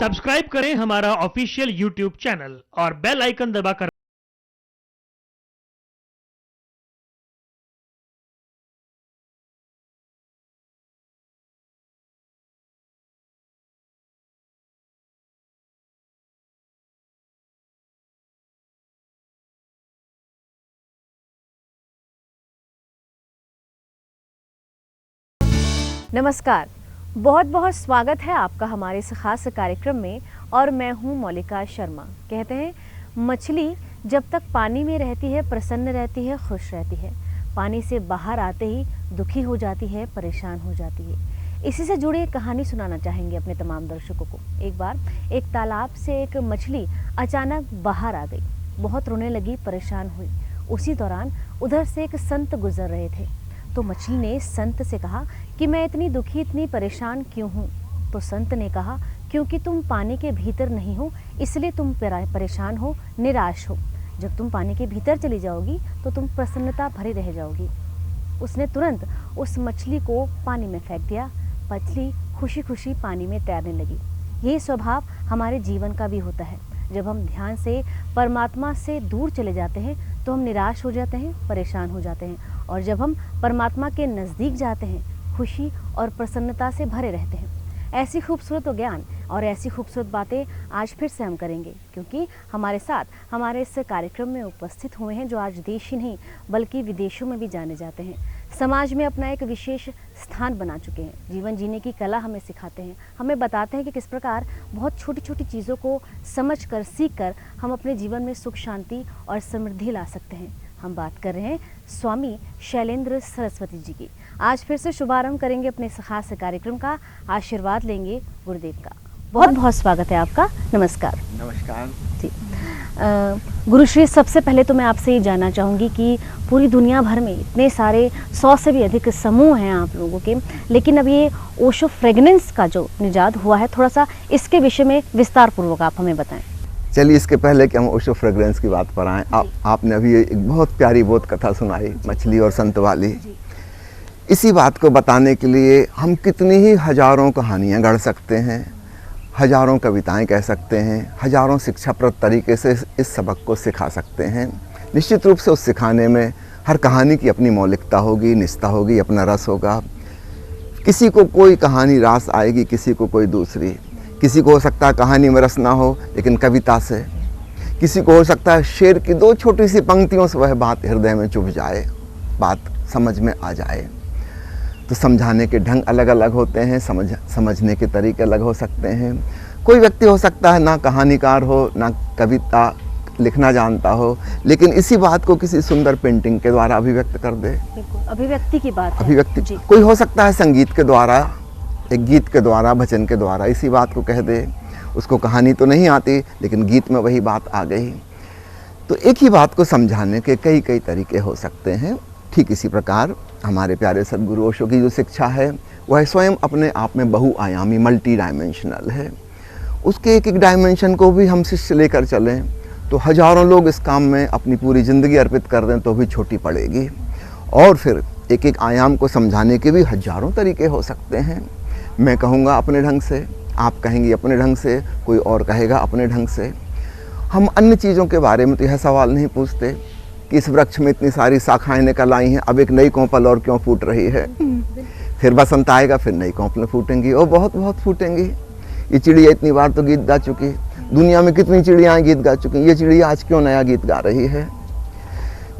Subscribe करें हमारा official YouTube channel और बेल आइकन दबाकर। नमस्कार, बहुत बहुत स्वागत है आपका हमारे इस खास कार्यक्रम में। और मैं हूं मौलिका शर्मा। कहते हैं मछली जब तक पानी में रहती है प्रसन्न रहती है, खुश रहती है। पानी से बाहर आते ही दुखी हो जाती है, परेशान हो जाती है। इसी से जुड़ी एक कहानी सुनाना चाहेंगे अपने तमाम दर्शकों को। एक बार एक तालाब से एक मछली अचानक बाहर आ गई, बहुत रोने लगी, परेशान हुई। उसी दौरान उधर से एक संत गुजर रहे थे, तो मछली ने संत से कहा कि मैं इतनी दुखी, इतनी परेशान क्यों हूँ। तो संत ने कहा, क्योंकि तुम पानी के भीतर नहीं हो, इसलिए तुम परेशान हो, निराश हो। जब तुम पानी के भीतर चली जाओगी तो तुम प्रसन्नता भरी रह जाओगी। उसने तुरंत उस मछली को पानी में फेंक दिया। मछली खुशी खुशी पानी में तैरने लगी। यही स्वभाव हमारे जीवन का भी होता है। जब हम ध्यान से परमात्मा से दूर चले जाते हैं तो हम निराश हो जाते हैं, परेशान हो जाते हैं। और जब हम परमात्मा के नज़दीक जाते हैं, खुशी और प्रसन्नता से भरे रहते हैं। ऐसी खूबसूरत ज्ञान और ऐसी खूबसूरत बातें आज फिर से हम करेंगे, क्योंकि हमारे साथ हमारे इस कार्यक्रम में उपस्थित हुए हैं जो आज देश ही नहीं बल्कि विदेशों में भी जाने जाते हैं। समाज में अपना एक विशेष स्थान बना चुके हैं। जीवन जीने की कला हमें सिखाते हैं, हमें बताते हैं कि किस प्रकार बहुत छोटी छोटी चीज़ों को समझ कर, सीख कर हम अपने जीवन में सुख, शांति और समृद्धि ला सकते हैं। हम बात कर रहे हैं स्वामी शैलेंद्र सरस्वती जी की। आज फिर से शुभारंभ करेंगे अपने इस खास कार्यक्रम का। आशीर्वाद लेंगे गुरुदेव का। बहुत बहुत स्वागत है आपका। नमस्कार। नमस्कार जी। गुरुश्री, सबसे पहले तो मैं आपसे ये जानना चाहूँगी कि पूरी दुनिया भर में इतने सारे 100 से भी अधिक समूह हैं आप लोगों के, लेकिन अब ये ओशो फ्रेगनेंस का जो निजात हुआ है, थोड़ा सा इसके विषय में विस्तार पूर्वक आप हमें बताएं। चलिए, इसके पहले कि हम ओशो फ्रेगरेंस की बात पर आएँ, आपने अभी एक बहुत प्यारी बोध कथा सुनाई, मछली और संत वाली। इसी बात को बताने के लिए हम कितनी ही हजारों कहानियाँ गढ़ सकते हैं, हजारों कविताएं कह सकते हैं, हजारों शिक्षाप्रद तरीके से इस सबक को सिखा सकते हैं। निश्चित रूप से उस सिखाने में हर कहानी की अपनी मौलिकता होगी, निष्ठा होगी, अपना रस होगा। किसी को कोई कहानी रास आएगी, किसी को कोई दूसरी। किसी को हो सकता है कहानी में रस ना हो लेकिन कविता से, किसी को हो सकता है शेर की 2 छोटी सी पंक्तियों से वह बात हृदय में चुभ जाए, बात समझ में आ जाए। तो समझाने के ढंग अलग अलग होते हैं, समझने के तरीके अलग हो सकते हैं। कोई व्यक्ति हो सकता है ना कहानीकार हो, ना कविता लिखना जानता हो, लेकिन इसी बात को किसी सुंदर पेंटिंग के द्वारा अभिव्यक्त कर दे। अभिव्यक्ति की बात है। अभिव्यक्ति कोई हो सकता है संगीत के द्वारा, एक गीत के द्वारा, भजन के द्वारा इसी बात को कह दे। उसको कहानी तो नहीं आती लेकिन गीत में वही बात आ गई। तो एक ही बात को समझाने के कई कई तरीके हो सकते हैं। ठीक इसी प्रकार हमारे प्यारे सद्गुरु ओशो की जो शिक्षा है वह स्वयं अपने आप में बहुआयामी, मल्टी डायमेंशनल है। उसके एक एक डायमेंशन को भी हम शिष्य लेकर चलें तो हजारों लोग इस काम में अपनी पूरी ज़िंदगी अर्पित कर दें तो भी छोटी पड़ेगी। और फिर एक एक आयाम को समझाने के भी हजारों तरीके हो सकते हैं। मैं कहूँगा अपने ढंग से, आप कहेंगी अपने ढंग से, कोई और कहेगा अपने ढंग से। हम अन्य चीज़ों के बारे में तो यह सवाल नहीं पूछते कि इस वृक्ष में इतनी सारी शाखाएं निकल आई हैं, अब एक नई कोंपल और क्यों फूट रही है। फिर बसंत आएगा, फिर नई कोंपलें फूटेंगी और बहुत बहुत फूटेंगी। ये चिड़िया इतनी बार तो गीत गा चुकी, दुनिया में कितनी चिड़ियाँ गीत गा चुकी, ये चिड़िया आज क्यों नया गीत गा रही है।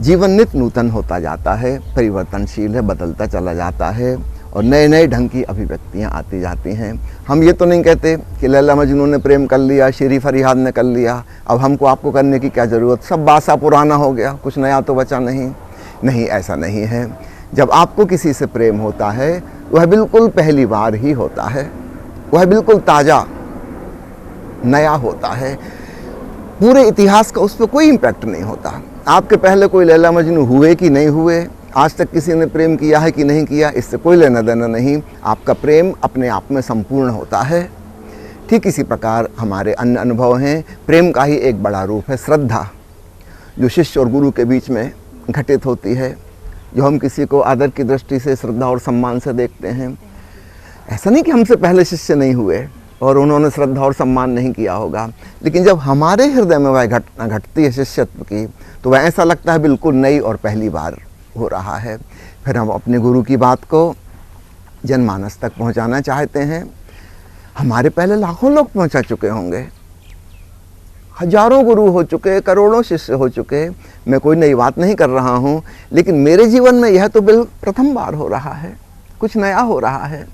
जीवन नित्य नूतन होता जाता है, परिवर्तनशील है, बदलता चला जाता है और नए नए ढंग की अभिव्यक्तियाँ आती जाती हैं। हम ये तो नहीं कहते कि लैला मजनू ने प्रेम कर लिया, शेरी फरियाद ने कर लिया, अब हमको आपको करने की क्या ज़रूरत, सब बासा पुराना हो गया, कुछ नया तो बचा नहीं। नहीं, ऐसा नहीं है। जब आपको किसी से प्रेम होता है वह बिल्कुल पहली बार ही होता है, वह बिल्कुल ताज़ा नया होता है। पूरे इतिहास का उस पर कोई इम्पैक्ट नहीं होता। आपके पहले कोई लैला मजनू हुए कि नहीं हुए, आज तक किसी ने प्रेम किया है कि नहीं किया, इससे कोई लेना देना नहीं। आपका प्रेम अपने आप में संपूर्ण होता है। ठीक इसी प्रकार हमारे अन्य अनुभव हैं। प्रेम का ही एक बड़ा रूप है श्रद्धा, जो शिष्य और गुरु के बीच में घटित होती है, जो हम किसी को आदर की दृष्टि से, श्रद्धा और सम्मान से देखते हैं। ऐसा नहीं कि हमसे पहले शिष्य नहीं हुए, और उन्होंने श्रद्धा और सम्मान नहीं किया होगा, लेकिन जब हमारे हृदय में वह घटना घटती है शिष्यत्व की, तो वह ऐसा लगता है बिल्कुल नई और पहली बार हो रहा है। फिर हम अपने गुरु की बात को जनमानस तक पहुंचाना चाहते हैं। हमारे पहले लाखों लोग पहुंचा चुके होंगे, हजारों गुरु हो चुके, करोड़ों शिष्य हो चुके। मैं कोई नई बात नहीं कर रहा हूं, लेकिन मेरे जीवन में यह तो बिल्कुल प्रथम बार हो रहा है, कुछ नया हो रहा है।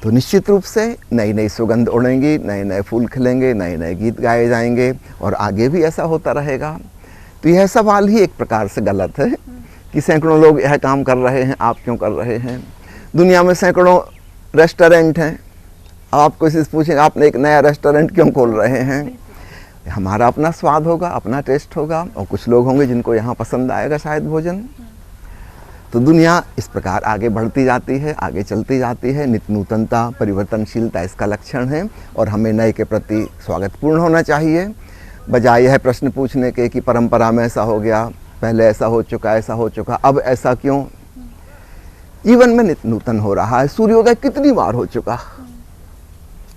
तो निश्चित रूप से नई नई सुगंध उड़ेंगी, नए नए फूल खिलेंगे, नए नए गीत गाए जाएंगे और आगे भी ऐसा होता रहेगा। तो यह सवाल ही एक प्रकार से गलत है कि सैकड़ों लोग यह काम कर रहे हैं, आप क्यों कर रहे हैं। दुनिया में सैकड़ों रेस्टोरेंट हैं, आप किसी से पूछेंगे आपने एक नया रेस्टोरेंट क्यों खोल रहे हैं। हमारा अपना स्वाद होगा, अपना टेस्ट होगा, और कुछ लोग होंगे जिनको यहाँ पसंद आएगा शायद भोजन। तो दुनिया इस प्रकार आगे बढ़ती जाती है, आगे चलती जाती है। नित्य नूतनता, परिवर्तनशीलता इसका लक्षण है, और हमें नए के प्रति स्वागतपूर्ण होना चाहिए। बजाय यह प्रश्न पूछने के कि परंपरा में ऐसा हो गया, पहले ऐसा हो चुका, ऐसा हो चुका, अब ऐसा क्यों। जीवन में नित्य नूतन हो रहा है। सूर्योदय कितनी बार हो चुका,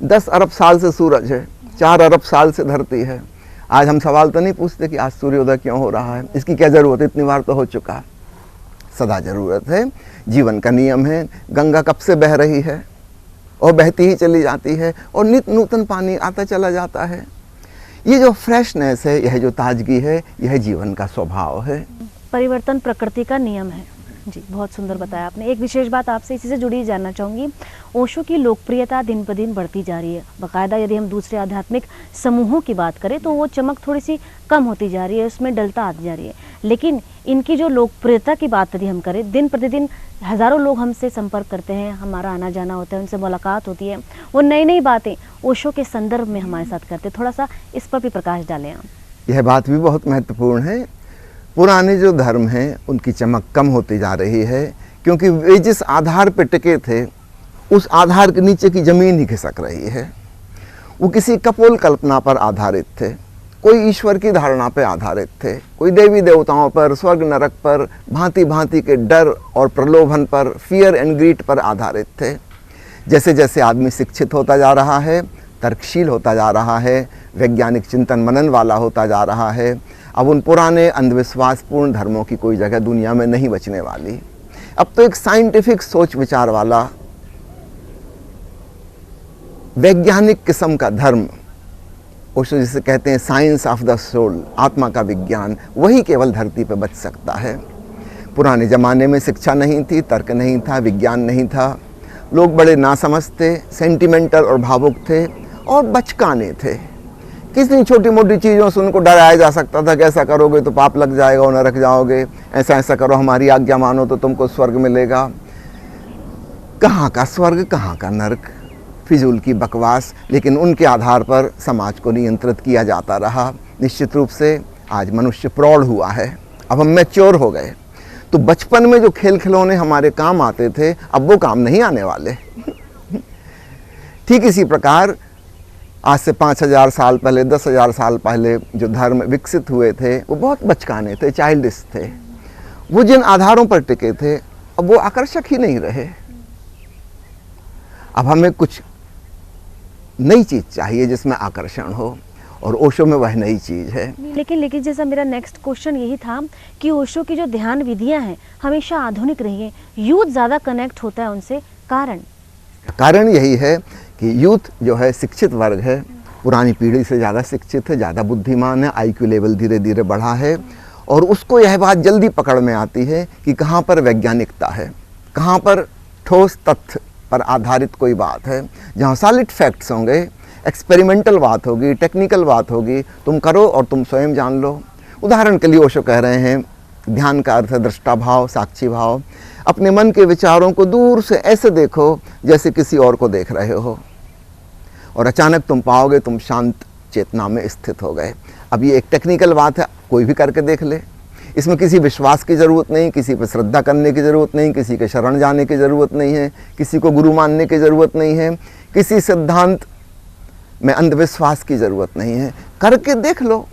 10 अरब साल से सूरज है, 4 अरब साल से धरती है। आज हम सवाल तो नहीं पूछते कि आज सूर्योदय क्यों हो रहा है, इसकी क्या जरूरत है, इतनी बार तो हो चुका। सदा जरूरत है, जीवन का नियम है। गंगा कब से बह रही है और बहती ही चली जाती है, और नित्य नूतन पानी आता चला जाता है। ये जो फ्रेशनेस है, यह जो ताजगी है, यह जीवन का स्वभाव है। परिवर्तन प्रकृति का नियम है। जी, बहुत सुंदर बताया आपने। एक विशेष बात आपसे इसी से जुड़ी जानना चाहूँगी। ओशो की लोकप्रियता दिन ब दिन बढ़ती जा रही है। बाकायदा यदि हम दूसरे आध्यात्मिक समूहों की बात करें तो वो चमक थोड़ी सी कम होती जा रही है, उसमें डलता आती जा रही है। लेकिन इनकी जो लोकप्रियता की बात यदि हम करें, दिन प्रतिदिन हज़ारों लोग हमसे संपर्क करते हैं, हमारा आना जाना होता है, उनसे मुलाकात होती है, वो नई नई बातें ओशो के संदर्भ में हमारे साथ करते हैं। थोड़ा सा इस पर भी प्रकाश डालें आप। यह बात भी बहुत महत्वपूर्ण है। पुराने जो धर्म हैं उनकी चमक कम होती जा रही है, क्योंकि वे जिस आधार पर टिके थे उस आधार के नीचे की जमीन ही खिसक रही है। वो किसी कपोल कल्पना पर आधारित थे, कोई ईश्वर की धारणा पर आधारित थे, कोई देवी देवताओं पर, स्वर्ग नरक पर, भांति भांति के डर और प्रलोभन पर, फियर एंड ग्रीड पर आधारित थे। जैसे जैसे आदमी शिक्षित होता जा रहा है, तर्कशील होता जा रहा है, वैज्ञानिक चिंतन मनन वाला होता जा रहा है, अब उन पुराने अंधविश्वासपूर्ण धर्मों की कोई जगह दुनिया में नहीं बचने वाली। अब तो एक साइंटिफिक सोच विचार वाला वैज्ञानिक किस्म का धर्म, ओशो जिसे कहते हैं साइंस ऑफ द सोल, आत्मा का विज्ञान, वही केवल धरती पर बच सकता है। पुराने ज़माने में शिक्षा नहीं थी, तर्क नहीं था, विज्ञान नहीं था, लोग बड़े नासमझ थे, सेंटिमेंटल और भावुक थे और बचकाने थे। किसी छोटी मोटी चीज़ों से उनको डराया जा सकता था कि ऐसा करोगे तो पाप लग जाएगा और नरक जाओगे, ऐसा ऐसा करो, हमारी आज्ञा मानो तो तुमको स्वर्ग मिलेगा। कहाँ का स्वर्ग, कहाँ का नरक, फिजूल की बकवास। लेकिन उनके आधार पर समाज को नियंत्रित किया जाता रहा। निश्चित रूप से आज मनुष्य प्रौढ़ हुआ है, अब हम मैच्योर हो गए। तो बचपन में जो खेल खिलौने हमारे काम आते थे, अब वो काम नहीं आने वाले। ठीक इसी प्रकार आज से 5000 साल पहले, 10,000 साल पहले जो धर्म विकसित हुए थे वो बहुत बचकाने थे, चाइल्डिश थे। वो जिन आधारों पर टिके थे अब वो आकर्षक ही नहीं रहे। अब हमें कुछ नई चीज़ चाहिए जिसमें आकर्षण हो, और ओशो में वह नई चीज़ है। लेकिन जैसा मेरा नेक्स्ट क्वेश्चन यही था कि ओशो की जो ध्यान विधियां हैं हमेशा आधुनिक रही हैं, यूथ ज़्यादा कनेक्ट होता है उनसे। कारण यही है कि यूथ जो है शिक्षित वर्ग है, पुरानी पीढ़ी से ज़्यादा शिक्षित है, ज़्यादा बुद्धिमान है, IQ लेवल धीरे धीरे बढ़ा है, और उसको यह बात जल्दी पकड़ में आती है कि कहाँ पर वैज्ञानिकता है, कहाँ पर ठोस तथ्य पर आधारित कोई बात है। जहाँ सॉलिड फैक्ट्स होंगे, एक्सपेरिमेंटल बात होगी, टेक्निकल बात होगी, तुम करो और तुम स्वयं जान लो। उदाहरण के लिए ओशो कह रहे हैं ध्यान का अर्थ है दृष्टा भाव, साक्षी भाव। अपने मन के विचारों को दूर से ऐसे देखो जैसे किसी और को देख रहे हो, और अचानक तुम पाओगे तुम शांत चेतना में स्थित हो गए। अब ये एक टेक्निकल बात है, कोई भी करके देख ले। इसमें किसी विश्वास की ज़रूरत नहीं, किसी पर श्रद्धा करने की ज़रूरत नहीं, किसी के शरण जाने की ज़रूरत नहीं है, किसी को गुरु मानने की ज़रूरत नहीं है, किसी सिद्धांत में अंधविश्वास की ज़रूरत नहीं है। करके देख लो।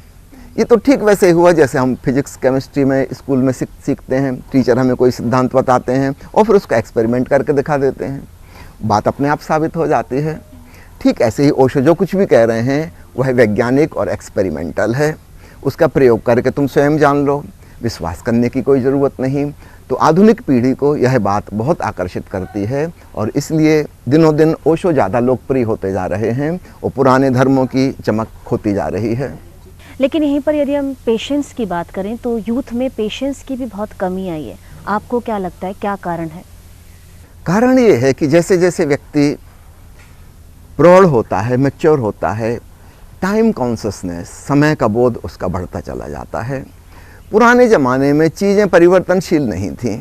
ये तो ठीक वैसे ही हुआ जैसे हम फिजिक्स केमिस्ट्री में स्कूल में सीखते हैं, टीचर हमें कोई सिद्धांत बताते हैं और फिर उसका एक्सपेरिमेंट करके दिखा देते हैं, बात अपने आप साबित हो जाती है। ठीक ऐसे ही ओशो जो कुछ भी कह रहे हैं वह वैज्ञानिक और एक्सपेरिमेंटल है। उसका प्रयोग करके तुम स्वयं जान लो, विश्वास करने की कोई ज़रूरत नहीं। तो आधुनिक पीढ़ी को यह बात बहुत आकर्षित करती है और इसलिए दिनों दिन ओशो ज़्यादा लोकप्रिय होते जा रहे हैं और पुराने धर्मों की चमक खोती जा रही है। लेकिन यहीं पर यदि हम पेशेंस की बात करें तो यूथ में पेशेंस की भी बहुत कमी आई है। आपको क्या लगता है, क्या कारण है? कारण ये है कि जैसे जैसे व्यक्ति प्रौढ़ होता है, मैच्योर होता है, टाइम कॉन्शसनेस, समय का बोध उसका बढ़ता चला जाता है। पुराने ज़माने में चीज़ें परिवर्तनशील नहीं थीं।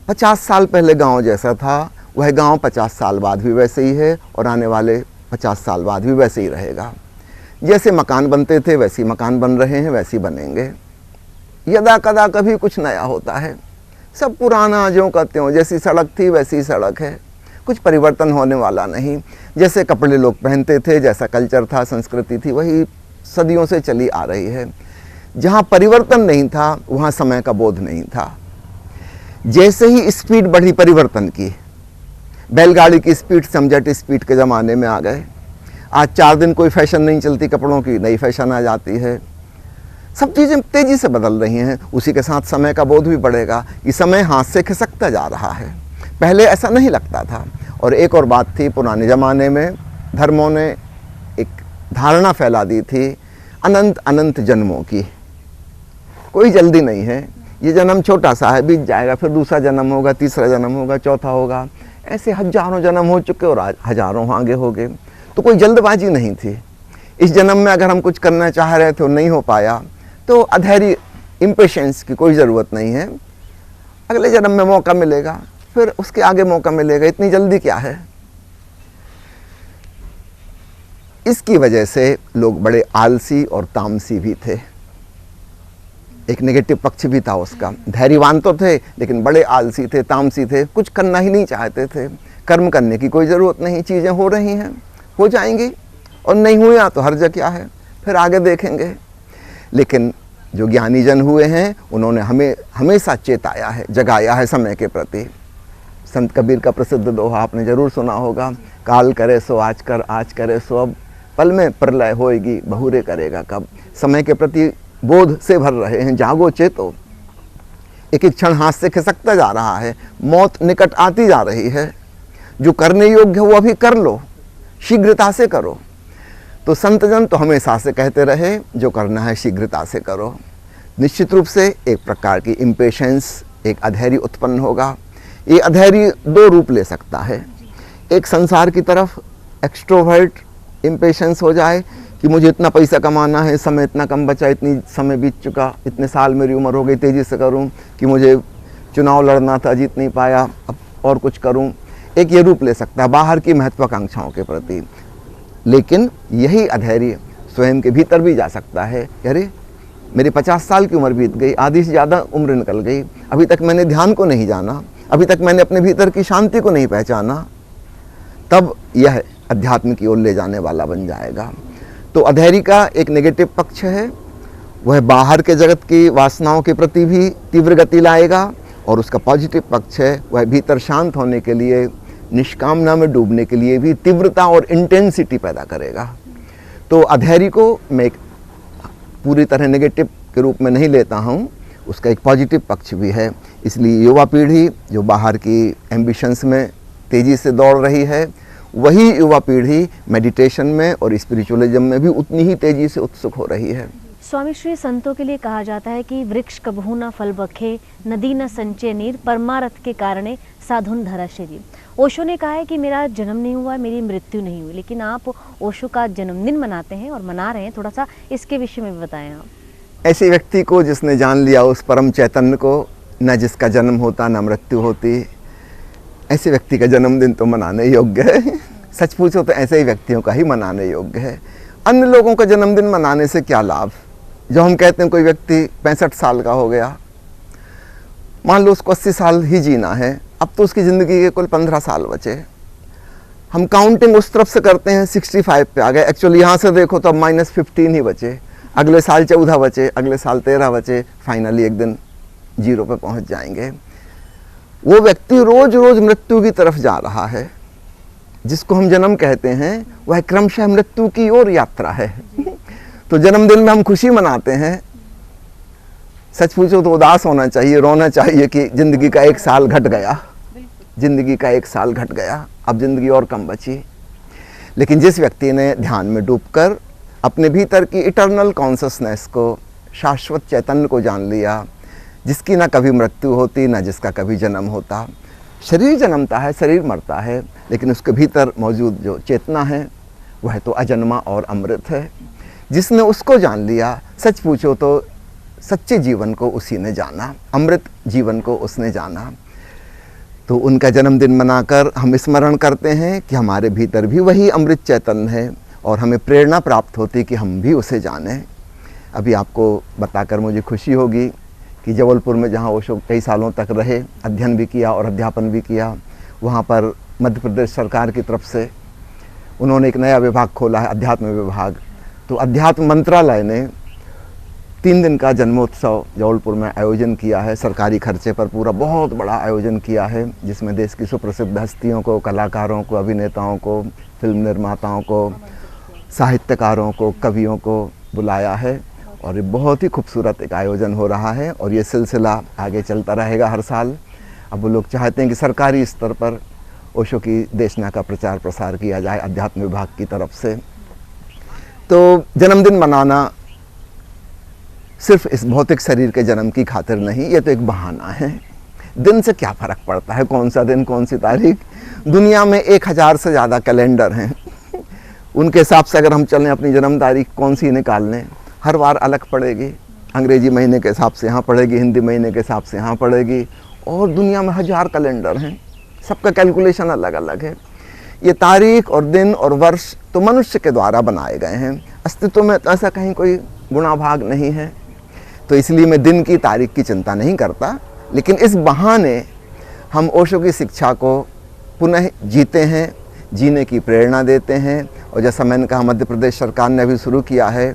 50 साल पहले गांव जैसा था वह गांव 50 साल बाद भी वैसे ही है और आने वाले 50 साल बाद भी वैसे ही रहेगा। जैसे मकान बनते थे वैसे ही मकान बन रहे हैं, वैसे ही बनेंगे। यदा कदा कभी कुछ नया होता है, सब पुराना ज्यों का त्यों, जैसी सड़क थी वैसी सड़क है, कुछ परिवर्तन होने वाला नहीं। जैसे कपड़े लोग पहनते थे, जैसा कल्चर था, संस्कृति थी, वही सदियों से चली आ रही है। जहाँ परिवर्तन नहीं था वहाँ समय का बोध नहीं था। जैसे ही स्पीड बढ़ी परिवर्तन की, बैलगाड़ी की स्पीड समझट स्पीड के ज़माने में आ गए। आज 4 दिन कोई फैशन नहीं चलती कपड़ों की, नई फैशन आ जाती है। सब चीज़ें तेज़ी से बदल रही हैं। उसी के साथ समय का बोध भी बढ़ेगा कि समय हाथ से खिसकता जा रहा है। पहले ऐसा नहीं लगता था। और एक और बात थी, पुराने ज़माने में धर्मों ने एक धारणा फैला दी थी अनंत अनंत जन्मों की। कोई जल्दी नहीं है, ये जन्म छोटा सा है, बीत जाएगा, फिर दूसरा जन्म होगा, तीसरा जन्म होगा, चौथा होगा। ऐसे हजारों जन्म हो चुके और हजारों आगे हो गए। तो कोई जल्दबाजी नहीं थी। इस जन्म में अगर हम कुछ करना चाह रहे थे और नहीं हो पाया तो अधैर्य, इम्पेशेंस की कोई ज़रूरत नहीं है। अगले जन्म में मौका मिलेगा, फिर उसके आगे मौका मिलेगा, इतनी जल्दी क्या है। इसकी वजह से लोग बड़े आलसी और तामसी भी थे। एक नेगेटिव पक्ष भी था उसका। धैर्यवान तो थे लेकिन बड़े आलसी थे, तामसी थे, कुछ करना ही नहीं चाहते थे। कर्म करने की कोई ज़रूरत नहीं, चीज़ें हो रही हैं, हो जाएंगी, और नहीं हुआ तो हर्ज क्या है, फिर आगे देखेंगे। लेकिन जो ज्ञानी जन हुए हैं उन्होंने हमें हमेशा चेताया है, जगाया है समय के प्रति। संत कबीर का प्रसिद्ध दोहा आपने ज़रूर सुना होगा, काल करे सो आज कर, आज करे सो अब, पल में प्रलय होएगी, बहुरे करेगा कब। समय के प्रति बोध से भर रहे हैं, जागो चेतो। एक एक क्षण हाथ से खिसकता जा रहा है, मौत निकट आती जा रही है। जो करने योग्य है वो अभी कर लो, शीघ्रता से करो। तो संत जन तो हमेशा से कहते रहे जो करना है शीघ्रता से करो। निश्चित रूप से एक प्रकार की इम्पेशेंस, एक अधैर्य उत्पन्न होगा। ये अधैर्य 2 रूप ले सकता है। एक संसार की तरफ एक्सट्रोवर्ट इम्पेशेंस हो जाए कि मुझे इतना पैसा कमाना है, समय इतना कम बचा, इतनी समय बीत चुका, इतने साल मेरी उम्र हो गई, तेज़ी से करूं, कि मुझे चुनाव लड़ना था, जीत नहीं पाया, अब और कुछ करूं। एक ये रूप ले सकता है बाहर की महत्वाकांक्षाओं के प्रति। लेकिन यही अधैर्य स्वयं के भीतर भी जा सकता है। अरे मेरी 50 साल की उम्र बीत गई, आधी से ज़्यादा उम्र निकल गई, अभी तक मैंने ध्यान को नहीं जाना, अभी तक मैंने अपने भीतर की शांति को नहीं पहचाना। तब यह अध्यात्म की ओर ले जाने वाला बन जाएगा। तो अधैर्य का एक नेगेटिव पक्ष है, वह बाहर के जगत की वासनाओं के प्रति भी तीव्र गति लाएगा, और उसका पॉजिटिव पक्ष है वह भीतर शांत होने के लिए, निष्कामना में डूबने के लिए भी तीव्रता और इंटेंसिटी पैदा करेगा। तो अधैर्य को मैं एक पूरी तरह नेगेटिव के रूप में नहीं लेता हूँ, उसका एक पॉजिटिव पक्ष भी है। इसलिए युवा पीढ़ी जो बाहर की एम्बिशंस में तेज़ी से दौड़ रही है, वही युवा पीढ़ी मेडिटेशन में और स्पिरिचुअलिज्म में भी उतनी ही तेज़ी से उत्सुक हो रही है। स्वामी श्री संतों के लिए कहा जाता है कि वृक्ष कबहू न फल बखे, नदी न संचय नीर, परमारथ के कारणे साधुन धरा शरीर। ओशो ने कहा है कि मेरा जन्म नहीं हुआ, मेरी मृत्यु नहीं हुई, लेकिन आप ओशो का जन्मदिन मनाते हैं और मना रहे हैं। थोड़ा सा इसके विषय में बताएं आप। ऐसे व्यक्ति को जिसने जान लिया उस परम चैतन्य को, न जिसका जन्म होता न मृत्यु होती, ऐसे व्यक्ति का जन्मदिन तो मनाने योग्य है। सच पूछो तो ऐसे ही व्यक्तियों का ही मनाने योग्य है। अन्य लोगों का जन्मदिन मनाने से क्या लाभ। जो हम कहते हैं कोई व्यक्ति 65 साल का हो गया, मान लो उसको 80 साल ही जीना है, अब तो उसकी ज़िंदगी के कुल 15 साल बचे। हम काउंटिंग उस तरफ से करते हैं 65 पे आ गए, एक्चुअली यहाँ से देखो तो अब -15 ही बचे, अगले साल 14 बचे, अगले साल 13 बचे, फाइनली एक दिन 0 पे पहुँच जाएंगे। वो व्यक्ति रोज रोज मृत्यु की तरफ जा रहा है। जिसको हम जन्म कहते हैं वह क्रमशः मृत्यु की ओर यात्रा है। तो जन्मदिन में हम खुशी मनाते हैं, सच पूछो तो उदास होना चाहिए, रोना चाहिए कि जिंदगी का एक साल घट गया, जिंदगी का एक साल घट गया, अब जिंदगी और कम बची। लेकिन जिस व्यक्ति ने ध्यान में डूबकर अपने भीतर की इटर्नल कॉन्शसनेस को, शाश्वत चैतन्य को जान लिया, जिसकी ना कभी मृत्यु होती ना जिसका कभी जन्म होता, शरीर जन्मता है, शरीर मरता है, लेकिन उसके भीतर मौजूद जो चेतना है वह तो अजन्मा और अमृत है। जिसने उसको जान लिया, सच पूछो तो सच्चे जीवन को उसी ने जाना, अमृत जीवन को उसने जाना। तो उनका जन्मदिन मनाकर हम स्मरण करते हैं कि हमारे भीतर भी वही अमृत चैतन्य है और हमें प्रेरणा प्राप्त होती कि हम भी उसे जानें। अभी आपको बताकर मुझे खुशी होगी कि जबलपुर में जहाँ ओशो कई सालों तक रहे, अध्ययन भी किया और अध्यापन भी किया, वहाँ पर मध्य प्रदेश सरकार की तरफ से उन्होंने एक नया विभाग खोला है, अध्यात्म विभाग। तो अध्यात्म मंत्रालय ने 3 दिन का जन्मोत्सव जबलपुर में आयोजन किया है, सरकारी खर्चे पर पूरा बहुत बड़ा आयोजन किया है, जिसमें देश की सुप्रसिद्ध हस्तियों को, कलाकारों को, अभिनेताओं को, फिल्म निर्माताओं को, साहित्यकारों को, कवियों को बुलाया है। और ये बहुत ही खूबसूरत एक आयोजन हो रहा है और ये सिलसिला आगे चलता रहेगा हर साल। अब वो लोग चाहते हैं कि सरकारी स्तर पर ओशो की देशना का प्रचार प्रसार किया जाए अध्यात्म विभाग की तरफ से। तो जन्मदिन मनाना सिर्फ इस भौतिक शरीर के जन्म की खातिर नहीं, ये तो एक बहाना है। दिन से क्या फ़र्क पड़ता है, कौन सा दिन, कौन सी तारीख। दुनिया में 1000 से ज़्यादा कैलेंडर हैं, उनके हिसाब से अगर हम चलें अपनी जन्म तारीख कौन सी निकाल लें, हर बार अलग पड़ेगी। अंग्रेजी महीने के हिसाब से यहाँ पड़ेगी, हिंदी महीने के हिसाब से यहाँ पड़ेगी, और दुनिया में 1000 कैलेंडर हैं, सबका कैलकुलेशन अलग अलग है। ये तारीख और दिन और वर्ष तो मनुष्य के द्वारा बनाए गए हैं, अस्तित्व में तो ऐसा कहीं कोई गुणा भाग नहीं है। तो इसलिए मैं दिन की तारीख की चिंता नहीं करता, लेकिन इस बहाने हम ओशो की शिक्षा को पुनः जीते हैं, जीने की प्रेरणा देते हैं। और जैसा मैंने कहा, मध्य प्रदेश सरकार ने अभी शुरू किया है।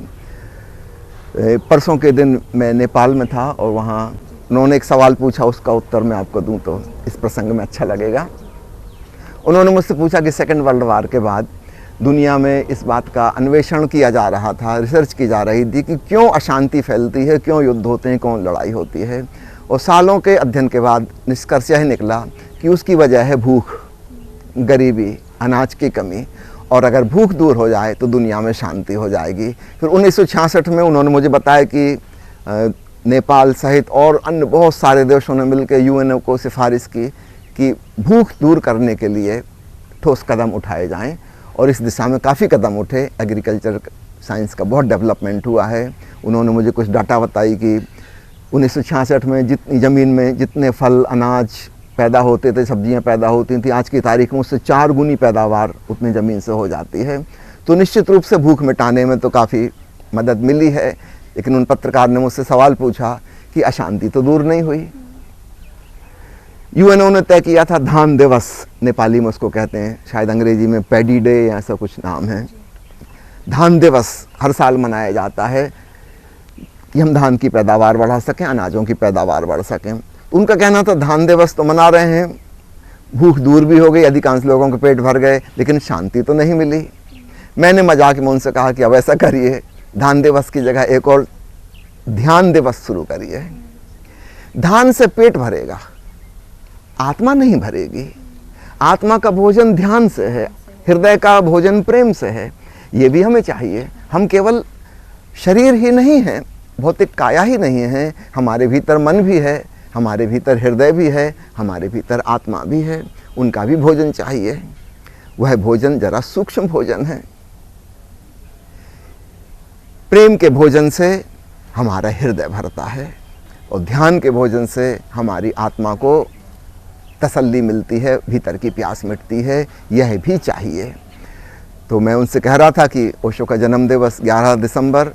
परसों के दिन मैं नेपाल में था और वहाँ उन्होंने एक सवाल पूछा, उसका उत्तर मैं आपको दूं तो इस प्रसंग में अच्छा लगेगा। उन्होंने मुझसे पूछा कि सेकेंड वर्ल्ड वार के बाद दुनिया में इस बात का अन्वेषण किया जा रहा था, रिसर्च की जा रही थी कि क्यों अशांति फैलती है, क्यों युद्ध होते हैं, क्यों लड़ाई होती है। और सालों के अध्ययन के बाद निष्कर्ष यह निकला कि उसकी वजह है भूख, गरीबी, अनाज की कमी। और अगर भूख दूर हो जाए तो दुनिया में शांति हो जाएगी। फिर 1966 में उन्होंने मुझे बताया कि नेपाल सहित और अन्य बहुत सारे देशों ने मिलकर यूएनओ को सिफारिश की कि भूख दूर करने के लिए ठोस कदम उठाए जाएं, और इस दिशा में काफ़ी कदम उठे। एग्रीकल्चर साइंस का बहुत डेवलपमेंट हुआ है। उन्होंने मुझे कुछ डाटा बताई कि 1966 में जितनी ज़मीन में जितने फल, अनाज पैदा होते थे, सब्जियां पैदा होती थी, आज की तारीख में उससे 4 गुनी पैदावार उतनी ज़मीन से हो जाती है। तो निश्चित रूप से भूख मिटाने में तो काफ़ी मदद मिली है। लेकिन उन पत्रकार ने मुझसे सवाल पूछा कि अशांति तो दूर नहीं हुई। यूएनओ ने तय किया था धान दिवस, नेपाली में उसको कहते हैं, शायद अंग्रेजी में पैडी डे या ऐसा कुछ नाम है। धान दिवस हर साल मनाया जाता है कि हम धान की पैदावार बढ़ा सकें, अनाजों की पैदावार बढ़ सकें। उनका कहना था धान दिवस तो मना रहे हैं, भूख दूर भी हो गई, अधिकांश लोगों के पेट भर गए, लेकिन शांति तो नहीं मिली। मैंने मजाक में उनसे कहा कि अब ऐसा करिए, धान दिवस की जगह एक और ध्यान दिवस शुरू करिए। धान से पेट भरेगा, आत्मा नहीं भरेगी। आत्मा का भोजन ध्यान से है, हृदय का भोजन प्रेम से है। ये भी हमें चाहिए। हम केवल शरीर ही नहीं हैं, भौतिक काया ही नहीं है, हमारे भीतर मन भी है, हमारे भीतर हृदय भी है, हमारे भीतर आत्मा भी है। उनका भी भोजन चाहिए। वह भोजन जरा सूक्ष्म भोजन है। प्रेम के भोजन से हमारा हृदय भरता है और ध्यान के भोजन से हमारी आत्मा को तसल्ली मिलती है, भीतर की प्यास मिटती है। यह भी चाहिए। तो मैं उनसे कह रहा था कि ओशो का जन्म दिवस 11 दिसंबर,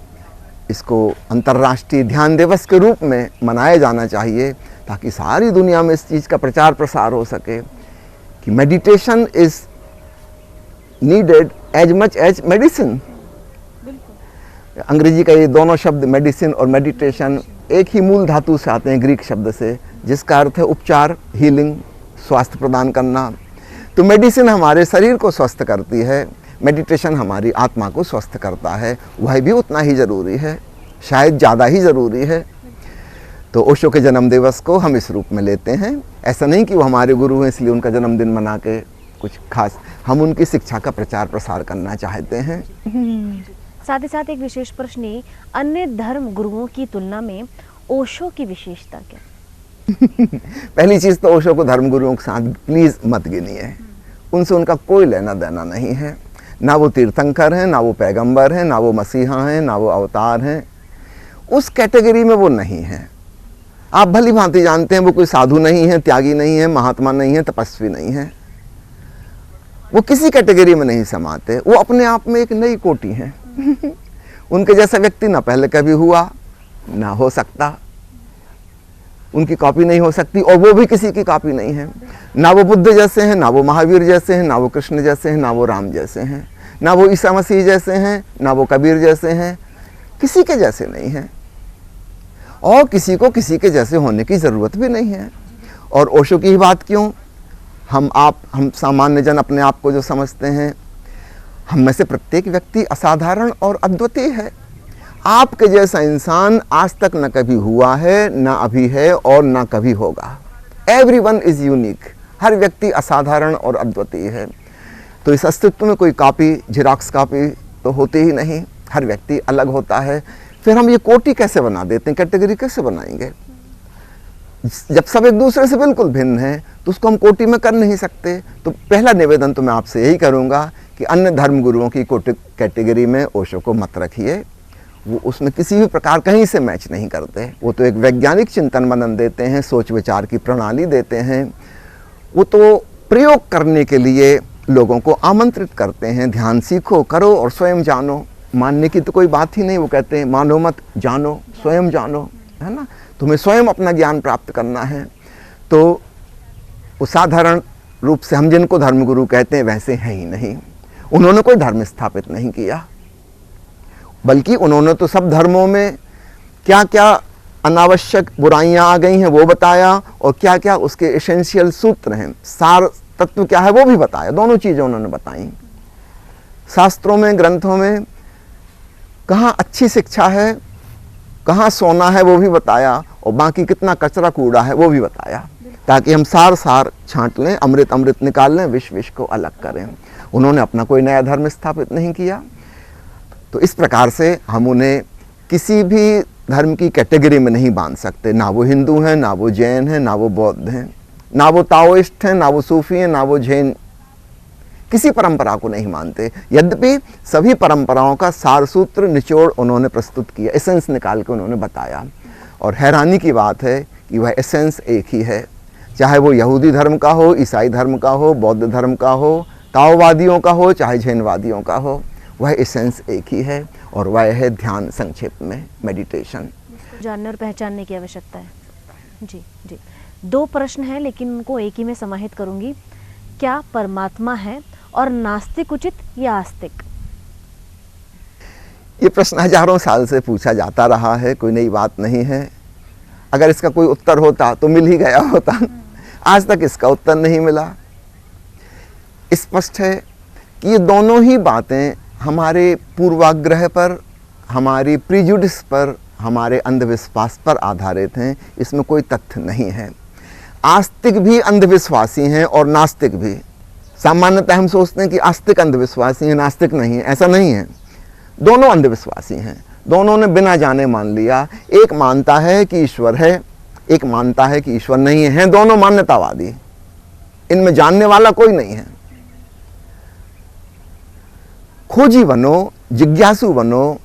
इसको अंतर्राष्ट्रीय ध्यान दिवस के रूप में मनाया जाना चाहिए, ताकि सारी दुनिया में इस चीज़ का प्रचार प्रसार हो सके कि meditation is needed as much as medicine. अंग्रेजी का ये दोनों शब्द मेडिसिन और मेडिटेशन एक ही मूल धातु से आते हैं, ग्रीक शब्द से, जिसका अर्थ है उपचार, हीलिंग, स्वास्थ्य प्रदान करना। तो मेडिसिन हमारे शरीर को स्वस्थ करती है, मेडिटेशन हमारी आत्मा को स्वस्थ करता है, वह भी उतना ही ज़रूरी है, शायद ज़्यादा ही ज़रूरी है। तो ओशो के जन्म दिवस को हम इस रूप में लेते हैं। ऐसा नहीं कि वो हमारे गुरु हैं इसलिए उनका जन्मदिन मना के कुछ खास, हम उनकी शिक्षा का प्रचार प्रसार करना चाहते हैं। साथ ही साथ एक विशेष प्रश्न है, अन्य धर्म गुरुओं की तुलना में ओशो की विशेषता क्या? पहली चीज़ तो ओशो को धर्म गुरुओं के साथ प्लीज़ मत गिनिए, उनसे उनका कोई लेना देना नहीं है। ना वो तीर्थंकर हैं, ना वो पैगंबर हैं, ना वो मसीहा हैं, ना वो अवतार हैं, उस कैटेगरी में वो नहीं हैं। आप भली भांति जानते हैं वो कोई साधु नहीं है, त्यागी नहीं है, महात्मा नहीं है, तपस्वी नहीं है, वो किसी कैटेगरी में नहीं समाते, वो अपने आप में एक नई कोटि हैं। उनके जैसा व्यक्ति ना पहले कभी हुआ ना हो सकता, उनकी कॉपी नहीं हो सकती, और वो भी किसी की कॉपी नहीं है। ना वो बुद्ध जैसे हैं, ना वो महावीर जैसे हैं, ना वो कृष्ण जैसे हैं, ना वो राम जैसे हैं, ना वो ईसा मसीह जैसे हैं, ना वो कबीर जैसे हैं, किसी के जैसे नहीं हैं, और किसी को किसी के जैसे होने की ज़रूरत भी नहीं है। और ओशो की ही बात क्यों, हम सामान्य जन अपने आप को जो समझते हैं, हम में से प्रत्येक व्यक्ति असाधारण और अद्वितीय है। आपके जैसा इंसान आज तक न कभी हुआ है, न अभी है, और न कभी होगा। एवरीवन इज़ यूनिक, हर व्यक्ति असाधारण और अद्वितीय है। तो इस अस्तित्व में कोई कॉपी, झिरॉक्स कॉपी तो होती ही नहीं, हर व्यक्ति अलग होता है। फिर हम ये कोटि कैसे बना देते हैं, कैटेगरी कैसे बनाएंगे? जब सब एक दूसरे से बिल्कुल भिन्न हैं तो उसको हम कोटि में कर नहीं सकते। तो पहला निवेदन तो मैं आपसे यही करूँगा कि अन्य धर्म गुरुओं की कैटेगरी में ओशो को मत रखिए, वो उसमें किसी भी प्रकार कहीं से मैच नहीं करते। वो तो एक वैज्ञानिक चिंतन मनन देते हैं, सोच विचार की प्रणाली देते हैं, वो तो प्रयोग करने के लिए लोगों को आमंत्रित करते हैं, ध्यान सीखो, करो और स्वयं जानो। मानने की तो कोई बात ही नहीं, वो कहते हैं मानो मत, जानो, स्वयं जानो, है ना। तुम्हें स्वयं अपना ज्ञान प्राप्त करना है। तो वो साधारण रूप से हम जिनको धर्मगुरु कहते हैं वैसे हैं ही नहीं। उन्होंने कोई धर्म स्थापित नहीं किया, बल्कि उन्होंने तो सब धर्मों में क्या क्या अनावश्यक बुराइयां आ गई हैं वो बताया, और क्या क्या उसके एसेंशियल सूत्र हैं, सार तत्व क्या है वो भी बताया। दोनों चीज़ें उन्होंने बताई। शास्त्रों में, ग्रंथों में कहाँ अच्छी शिक्षा है, कहाँ सोना है वो भी बताया, और बाकी कितना कचरा कूड़ा है वो भी बताया, ताकि हम सार छांट लें, अमृत अमृत निकाल लें, विष विष को अलग करें। उन्होंने अपना कोई नया धर्म स्थापित नहीं किया। तो इस प्रकार से हम उन्हें किसी भी धर्म की कैटेगरी में नहीं बांध सकते। ना वो हिंदू हैं, ना वो जैन हैं, ना वो बौद्ध हैं, ना वो ताओइस्ट हैं, ना वो सूफी हैं, ना वो जैन, किसी परंपरा को नहीं मानते। यद्यपि सभी परंपराओं का सार सूत्र निचोड़ उन्होंने प्रस्तुत किया, एसेंस निकाल के उन्होंने बताया। और हैरानी की बात है कि वह एसेंस एक ही है, चाहे वो यहूदी धर्म का हो, ईसाई धर्म का हो, बौद्ध धर्म का हो, ताओवादियों का हो, चाहे जैनवादियों का हो, वह एसेंस एक ही है, और वह है ध्यान, संक्षेप में मेडिटेशन। जानने और पहचानने की आवश्यकता है। जी जी, 2 प्रश्न हैं लेकिन उनको एक ही में समाहित करूंगी। क्या परमात्मा है, और नास्तिक उचित या आस्तिक? ये प्रश्न हजारों साल से पूछा जाता रहा है, कोई नई बात नहीं है। अगर इसका कोई उत्तर होता तो मिल ही गया होता, आज तक इसका उत्तर नहीं मिला। स्पष्ट है कि ये दोनों ही बातें हमारे पूर्वाग्रह पर, हमारी प्रिजुडिस पर, हमारे अंधविश्वास पर आधारित हैं, इसमें कोई तथ्य नहीं है। आस्तिक भी अंधविश्वासी हैं और नास्तिक भी। सामान्यतः हम सोचते हैं कि आस्तिक अंधविश्वासी हैं, नास्तिक नहीं है, ऐसा नहीं है। दोनों अंधविश्वासी हैं, दोनों ने बिना जाने मान लिया। एक मानता है कि ईश्वर है, एक मानता है कि ईश्वर नहीं है, दोनों मान्यतावादी, इनमें जानने वाला कोई नहीं है। खोजी बनो, जिज्ञासु बनो,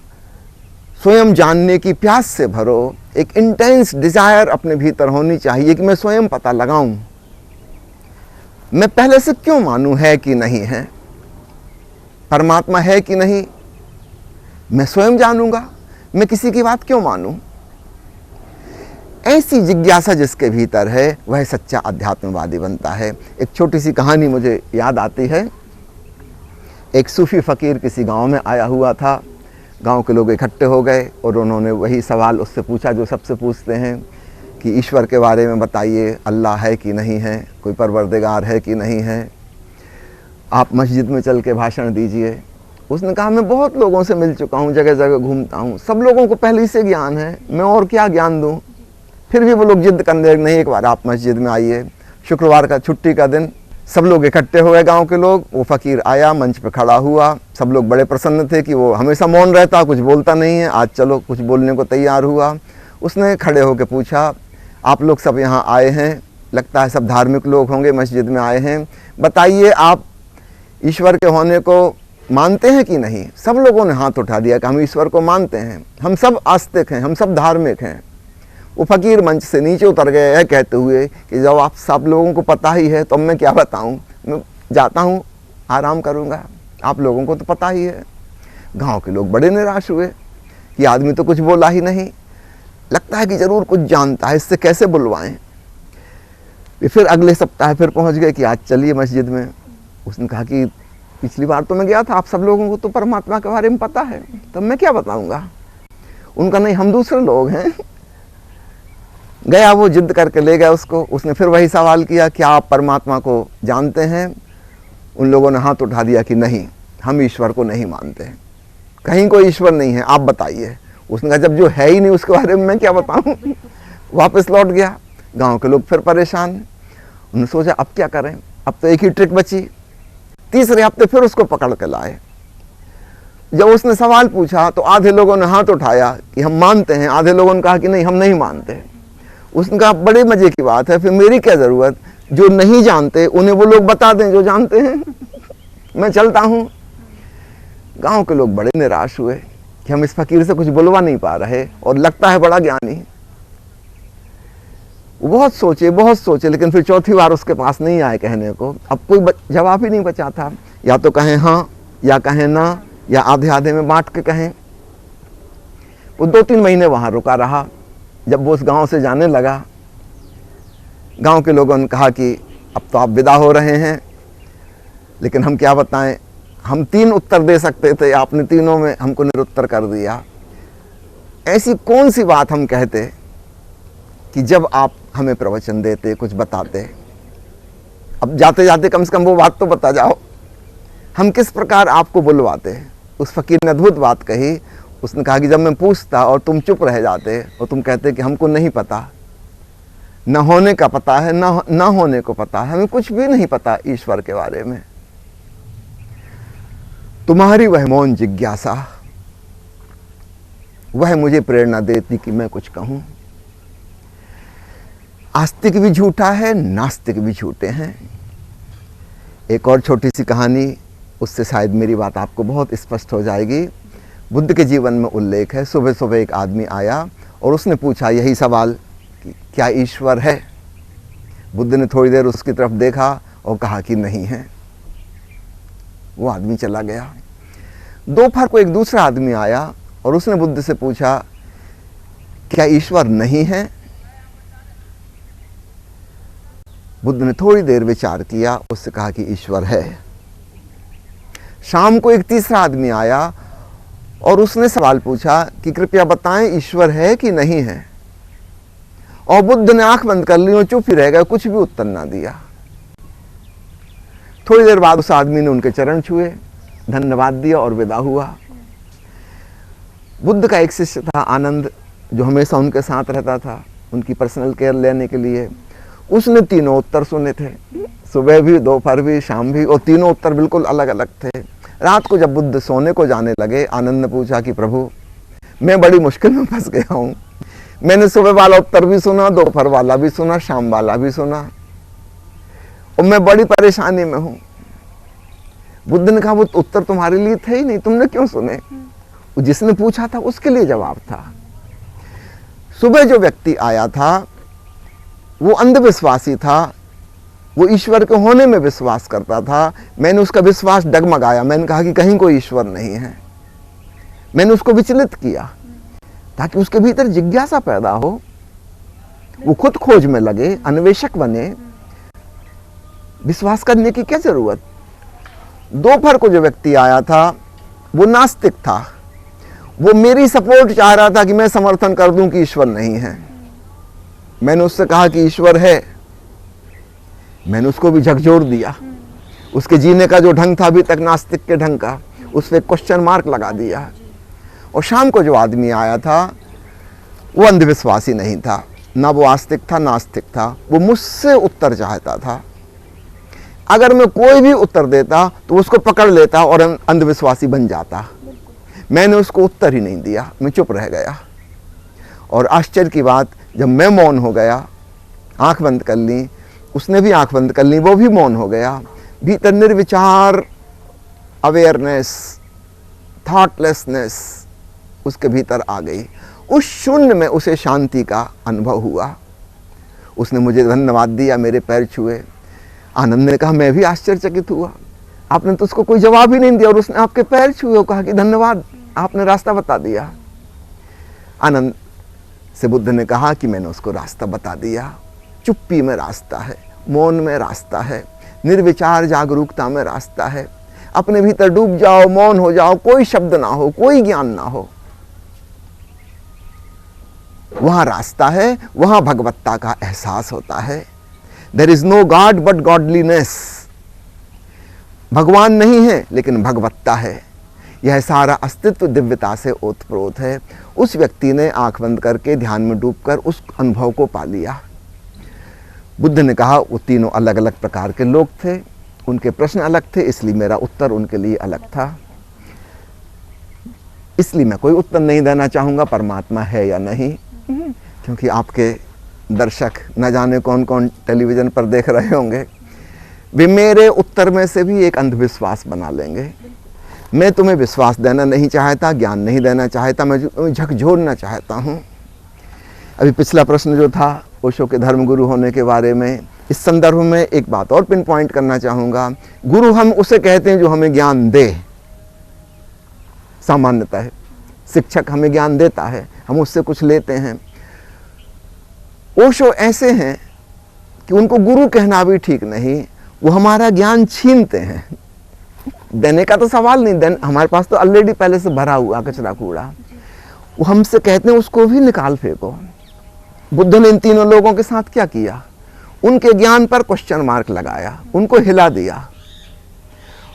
स्वयं जानने की प्यास से भरो। एक इंटेंस डिजायर अपने भीतर होनी चाहिए कि मैं स्वयं पता लगाऊं, मैं पहले से क्यों मानूं है कि नहीं है, परमात्मा है कि नहीं, मैं स्वयं जानूंगा, मैं किसी की बात क्यों मानूं। ऐसी जिज्ञासा जिसके भीतर है वह सच्चा अध्यात्मवादी बनता है। एक छोटी सी कहानी मुझे याद आती है। एक सूफी फकीर किसी गांव में आया हुआ था, गांव के लोग इकट्ठे हो गए और उन्होंने वही सवाल उससे पूछा जो सबसे पूछते हैं कि ईश्वर के बारे में बताइए, अल्लाह है कि नहीं है, कोई परवरदिगार है कि नहीं है। आप मस्जिद में चल के भाषण दीजिए। उसने कहा मैं बहुत लोगों से मिल चुका हूँ, जगह जगह घूमता हूँ, सब लोगों को पहले से ज्ञान है, मैं और क्या ज्ञान दूँ। फिर भी वो लोग जिद करने लगे, नहीं एक बार आप मस्जिद में आइए। शुक्रवार का छुट्टी का दिन सब लोग इकट्ठे हुए, गांव के लोग। वो फ़कीर आया, मंच पे खड़ा हुआ। सब लोग बड़े प्रसन्न थे कि वो हमेशा मौन रहता, कुछ बोलता नहीं है, आज चलो कुछ बोलने को तैयार हुआ। उसने खड़े होकर पूछा, आप लोग सब यहाँ आए हैं, लगता है सब धार्मिक लोग होंगे, मस्जिद में आए हैं, बताइए आप ईश्वर के होने को मानते हैं कि नहीं। सब लोगों ने हाथ उठा दिया कि हम ईश्वर को मानते हैं, हम सब आस्तिक हैं, हम सब धार्मिक हैं। वो फ़कीर मंच से नीचे उतर गए है कहते हुए कि जब आप सब लोगों को पता ही है तो मैं क्या बताऊं, मैं जाता हूं, आराम करूंगा, आप लोगों को तो पता ही है। गांव के लोग बड़े निराश हुए कि आदमी तो कुछ बोला ही नहीं, लगता है कि ज़रूर कुछ जानता है, इससे कैसे बुलवाएं। फिर अगले सप्ताह फिर पहुंच गए कि आज चलिए मस्जिद में। उसने कहा कि पिछली बार तो मैं गया था, आप सब लोगों को तो परमात्मा के बारे में पता है, तब मैं क्या बताऊंगा। उनका नहीं, हम दूसरे लोग हैं। गया, वो जिद करके ले गया उसको। उसने फिर वही सवाल किया, क्या आप परमात्मा को जानते हैं। उन लोगों ने हाथ उठा दिया कि नहीं, हम ईश्वर को नहीं मानते, कहीं कोई ईश्वर नहीं है, आप बताइए। उसने कहा जब जो है ही नहीं उसके बारे में मैं क्या बताऊं। वापस लौट गया। गांव के लोग फिर परेशान। उन्होंने सोचा अब क्या करें, अब तो एक ही ट्रिक बची। तीसरे हफ्ते फिर उसको पकड़ के लाए। जब उसने सवाल पूछा तो आधे लोगों ने हाथ उठाया कि हम मानते हैं, आधे लोगों ने कहा कि नहीं हम नहीं मानते। उसने कहा बड़े मजे की बात है, फिर मेरी क्या जरूरत, जो नहीं जानते उन्हें वो लोग बता दें जो जानते हैं, मैं चलता हूं। गांव के लोग बड़े निराश हुए कि हम इस फकीर से कुछ बुलवा नहीं पा रहे और लगता है बड़ा ज्ञानी। वो बहुत सोचे, लेकिन फिर चौथी बार उसके पास नहीं आए कहने को। अब कोई जवाब ही नहीं बचा था, या तो कहें हाँ या कहें ना, या आधे आधे में बांट के कहें। वो 2-3 महीने वहां रुका रहा। जब वो उस गांव से जाने लगा, गांव के लोगों ने कहा कि अब तो आप विदा हो रहे हैं, लेकिन हम क्या बताएं, हम 3 उत्तर दे सकते थे, आपने तीनों में हमको निरुत्तर कर दिया। ऐसी कौन सी बात हम कहते कि जब आप हमें प्रवचन देते, कुछ बताते, अब जाते जाते कम से कम वो बात तो बता जाओ, हम किस प्रकार आपको बुलवाते। उस फकीर ने अद्भुत बात कही। उसने कहा कि जब मैं पूछता और तुम चुप रह जाते और तुम कहते कि हमको नहीं पता, न होने का पता है न होने को पता है, हमें कुछ भी नहीं पता ईश्वर के बारे में, तुम्हारी वह मौन जिज्ञासा वह मुझे प्रेरणा देती कि मैं कुछ कहूं। आस्तिक भी झूठा है, नास्तिक भी झूठे हैं। एक और छोटी सी कहानी, उससे शायद मेरी बात आपको बहुत स्पष्ट हो जाएगी। बुद्ध के जीवन में उल्लेख है, सुबह सुबह एक आदमी आया और उसने पूछा यही सवाल कि क्या ईश्वर है। बुद्ध ने थोड़ी देर उसकी तरफ देखा और कहा कि नहीं है। वो आदमी चला गया। दोपहर को एक दूसरा आदमी आया और उसने बुद्ध से पूछा क्या ईश्वर नहीं है। बुद्ध ने थोड़ी देर विचार किया, उससे कहा कि ईश्वर है। शाम को एक तीसरा आदमी आया और उसने सवाल पूछा कि कृपया बताएं ईश्वर है कि नहीं है। और बुद्ध ने आंख बंद कर ली और चुप ही रह गया, कुछ भी उत्तर ना दिया। थोड़ी देर बाद उस आदमी ने उनके चरण छुए, धन्यवाद दिया और विदा हुआ। बुद्ध का एक शिष्य था आनंद, जो हमेशा उनके साथ रहता था उनकी पर्सनल केयर लेने के लिए। उसने तीनों उत्तर सुने थे, सुबह भी, दोपहर भी, शाम भी, और तीनों उत्तर बिल्कुल अलग अलग थे। रात को जब बुद्ध सोने को जाने लगे, आनंद ने पूछा कि प्रभु मैं बड़ी मुश्किल में फंस गया हूँ, मैंने सुबह वाला उत्तर भी सुना, दोपहर वाला भी सुना, शाम वाला भी सुना, और मैं बड़ी परेशानी में हूँ। बुद्ध ने कहा वो उत्तर तुम्हारे लिए थे ही नहीं, तुमने क्यों सुने। जिसने पूछा था उसके लिए जवाब था। सुबह जो व्यक्ति आया था वो अंधविश्वासी था, वो ईश्वर के होने में विश्वास करता था। मैंने उसका विश्वास डगमगाया, मैंने कहा कि कहीं कोई ईश्वर नहीं है। मैंने उसको विचलित किया ताकि उसके भीतर जिज्ञासा पैदा हो, वो खुद खोज में लगे, अन्वेषक बने। विश्वास करने की क्या जरूरत। दोपहर को जो व्यक्ति आया था वो नास्तिक था, वो मेरी सपोर्ट चाह रहा था कि मैं समर्थन कर दूं कि ईश्वर नहीं है। मैंने उससे कहा कि ईश्वर है, मैंने उसको भी झकझोर दिया। उसके जीने का जो ढंग था अभी तक नास्तिक के ढंग का, उस पर क्वेश्चन मार्क लगा दिया। और शाम को जो आदमी आया था वो अंधविश्वासी नहीं था, ना वो आस्तिक था नास्तिक था, वो मुझसे उत्तर चाहता था। अगर मैं कोई भी उत्तर देता तो उसको पकड़ लेता और अंधविश्वासी बन जाता। मैंने उसको उत्तर ही नहीं दिया, मैं चुप रह गया। और आश्चर्य की बात, जब मैं मौन हो गया, आंख बंद कर ली, उसने भी आंख बंद कर ली, वो भी मौन हो गया, भीतर निर्विचार अवेयरनेस, थॉटलेसनेस उसके भीतर आ गई। उस शून्य में उसे शांति का अनुभव हुआ। उसने मुझे धन्यवाद दिया, मेरे पैर छुए। आनंद ने कहा, मैं भी आश्चर्यचकित हुआ, आपने तो उसको कोई जवाब ही नहीं दिया और उसने आपके पैर छुए और कहा कि धन्यवाद, आपने रास्ता बता दिया। आनंद से बुद्ध ने कहा कि मैंने उसको रास्ता बता दिया। चुप्पी में रास्ता है, मौन में रास्ता है, निर्विचार जागरूकता में रास्ता है। अपने भीतर डूब जाओ, मौन हो जाओ, कोई शब्द ना हो, कोई ज्ञान ना हो, वहां रास्ता है, वहां भगवत्ता का एहसास होता है। There is no God but godliness. भगवान नहीं है लेकिन भगवत्ता है। यह सारा अस्तित्व दिव्यता से ओतप्रोत है। उस व्यक्ति ने आंख बंद करके ध्यान में डूबकर उस अनुभव को पा लिया। बुद्ध ने कहा, वो तीनों अलग अलग प्रकार के लोग थे, उनके प्रश्न अलग थे, इसलिए मेरा उत्तर उनके लिए अलग था। इसलिए मैं कोई उत्तर नहीं देना चाहूँगा परमात्मा है या नहीं, क्योंकि आपके दर्शक न जाने कौन कौन टेलीविज़न पर देख रहे होंगे, वे मेरे उत्तर में से भी एक अंधविश्वास बना लेंगे। मैं तुम्हें विश्वास देना नहीं चाहता, ज्ञान नहीं देना चाहता, मैं झकझोरना चाहता हूँ। अभी पिछला प्रश्न जो था ओशो के धर्मगुरु होने के बारे में, इस संदर्भ में एक बात और पिन पॉइंट करना चाहूँगा। गुरु हम उसे कहते हैं जो हमें ज्ञान दे। सामान्यतः शिक्षक हमें ज्ञान देता है, हम उससे कुछ लेते हैं। ओशो ऐसे हैं कि उनको गुरु कहना भी ठीक नहीं, वो हमारा ज्ञान छीनते हैं। देने का तो सवाल नहीं, हमारे पास तो ऑलरेडी पहले से भरा हुआ कचरा कूड़ा। वो हमसे कहते हैं उसको भी निकाल फेंको। बुद्ध ने इन तीनों लोगों के साथ क्या किया? उनके ज्ञान पर क्वेश्चन मार्क लगाया, उनको हिला दिया।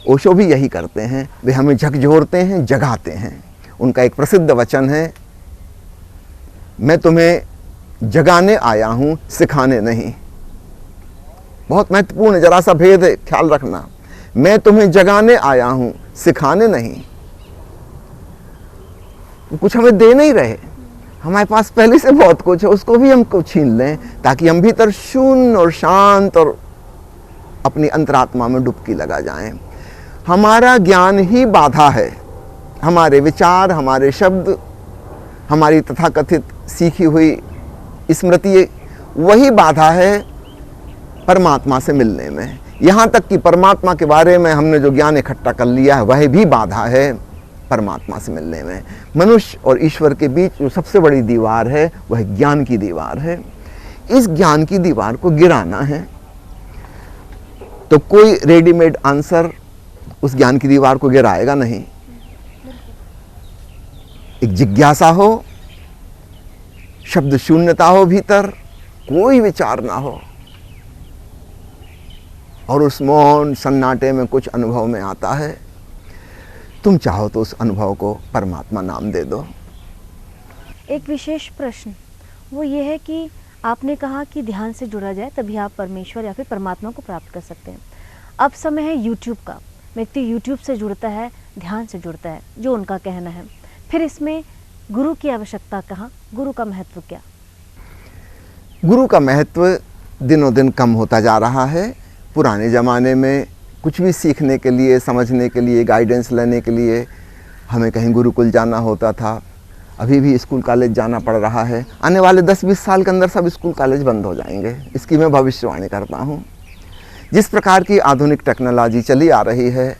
ओशो भी यही करते हैं, वे हमें झकझोरते हैं, जगाते हैं। उनका एक प्रसिद्ध वचन है, मैं तुम्हें जगाने आया हूं, सिखाने नहीं। बहुत महत्वपूर्ण, जरा सा भेद है, ख्याल रखना। मैं तुम्हें जगाने आया हूं, सिखाने नहीं। कुछ हमें दे नहीं रहे, हमारे पास पहले से बहुत कुछ है, उसको भी हमको छीन लें ताकि हम भीतर शून्य और शांत और अपनी अंतरात्मा में डुबकी लगा जाएं। हमारा ज्ञान ही बाधा है, हमारे विचार, हमारे शब्द, हमारी तथाकथित सीखी हुई स्मृति, वही बाधा है परमात्मा से मिलने में। यहाँ तक कि परमात्मा के बारे में हमने जो ज्ञान इकट्ठा कर लिया है वह भी बाधा है परमात्मा से मिलने में। मनुष्य और ईश्वर के बीच जो सबसे बड़ी दीवार है वह ज्ञान की दीवार है। इस ज्ञान की दीवार को गिराना है तो कोई रेडीमेड आंसर उस ज्ञान की दीवार को गिराएगा नहीं। एक जिज्ञासा हो, शब्द शून्यता हो, भीतर कोई विचार ना हो और उस मौन सन्नाटे में कुछ अनुभव में आता है। तुम चाहो तो उस अनुभव को परमात्मा नाम दे दो। एक विशेष प्रश्न वो ये है कि आपने कहा कि ध्यान से जुड़ा जाए तभी आप परमेश्वर या फिर परमात्मा को प्राप्त कर सकते हैं। अब समय है यूट्यूब का, व्यक्ति यूट्यूब से जुड़ता है, ध्यान से जुड़ता है, जो उनका कहना है। फिर इसमें गुरु की आवश्यकता कहाँ, गुरु का महत्व क्या? गुरु का महत्व दिनों दिन कम होता जा रहा है। पुराने ज़माने में कुछ भी सीखने के लिए, समझने के लिए, गाइडेंस लेने के लिए हमें कहीं गुरुकुल जाना होता था। अभी भी स्कूल कॉलेज जाना पड़ रहा है। आने वाले 10-20 साल के अंदर सब स्कूल कॉलेज बंद हो जाएंगे, इसकी मैं भविष्यवाणी करता हूँ। जिस प्रकार की आधुनिक टेक्नोलॉजी चली आ रही है,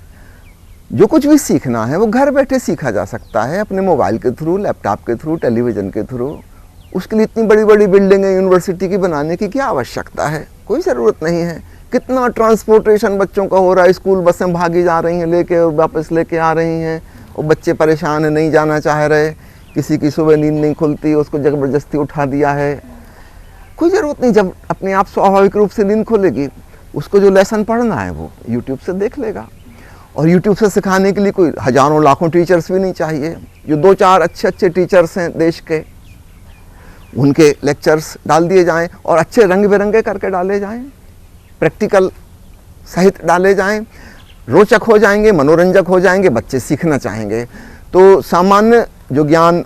जो कुछ भी सीखना है वो घर बैठे सीखा जा सकता है, अपने मोबाइल के थ्रू, लैपटॉप के थ्रू, टेलीविज़न के थ्रू। उसके लिए इतनी बड़ी बड़ी बिल्डिंगें यूनिवर्सिटी की बनाने की क्या आवश्यकता है? कोई ज़रूरत नहीं है। कितना ट्रांसपोर्टेशन बच्चों का हो रहा है, स्कूल बसें भागी जा रही हैं लेके और वापस लेके आ रही हैं, और बच्चे परेशान हैं, नहीं जाना चाह रहे। किसी की सुबह नींद नहीं खुलती, उसको ज़बरदस्ती उठा दिया है। कोई ज़रूरत नहीं, जब अपने आप स्वाभाविक रूप से नींद खुलेगी उसको जो लेसन पढ़ना है वो यूट्यूब से देख लेगा। और यूट्यूब से सिखाने के लिए कोई हजारों लाखों टीचर्स भी नहीं चाहिए। जो 2-4 अच्छे टीचर्स हैं देश के, उनके लेक्चर्स डाल दिए जाएं और अच्छे रंग बिरंगे करके डाले जाएं, प्रैक्टिकल सहित डाले जाएं, रोचक हो जाएंगे, मनोरंजक हो जाएंगे, बच्चे सीखना चाहेंगे। तो सामान्य जो ज्ञान